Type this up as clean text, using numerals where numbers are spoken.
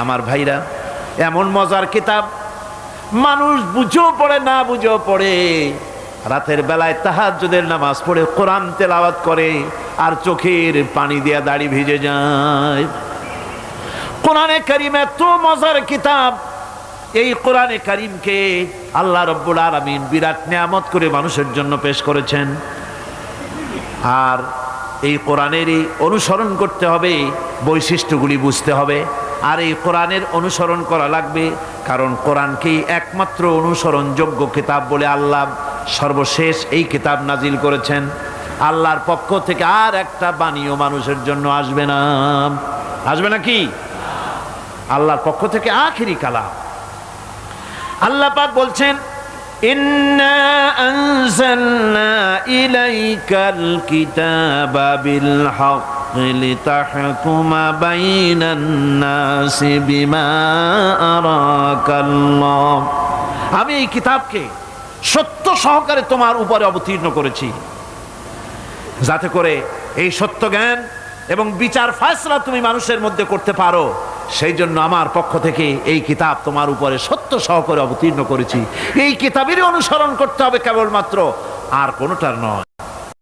আমার ভাইরা, এমন মজার কিতাব, মানুষ বুঝেও পড়ে না বুঝেও পড়ে, রাতের বেলায় তাহাজ্জুদের নামাজ পড়ে কোরআন তেলাওয়াত করে আর চোখের পানি দিয়ে দাড়ি ভিজে যায়। কোরআনে কারীম এত মজার কিতাব, এই কোরআনে কারীমকে আল্লাহ রাব্বুল আলামিন বিরাট নিয়ামত করে মানুষের জন্য পেশ করেছেন। আর এই কোরআনেরই অনুসরণ করতে হবে, বৈশিষ্ট্যগুলি বুঝতে হবে। আর এই কোরআনের অনুসরণ করা লাগবে, কারণ কোরআনকেই একমাত্র অনুসরণযোগ্য কিতাব বলে আল্লাহ সর্বশেষ এই কিতাব নাজিল করেছেন। আল্লাহর পক্ষ থেকে আর একটা বাণীও মানুষের জন্য আসবে না। আসবে না কি? আল্লাহর পক্ষ থেকে আখিরি কালাম। আল্লাহ পাক বলছেন, ইন্না আনজালনা ইলাইকাল কিতাবা বিল হাক্কি লিতাহকুমা বাইনান নাসি বিমা আরাকাল্লাহ। আমি এই কিতাবকে সত্য সহকারে তোমার উপরে অবতীর্ণ করেছি, যাতে করে এই সত্য জ্ঞান এবং বিচার ফয়সালা তুমি মানুষের মধ্যে করতে পারো। সেই জন্য আমার পক্ষ থেকে এই কিতাব তোমার উপরে সত্য সহকারে অবতীর্ণ করেছি। এই কিতাবেরই অনুসরণ করতে হবে কেবলমাত্র, আর কোনোটার নয়।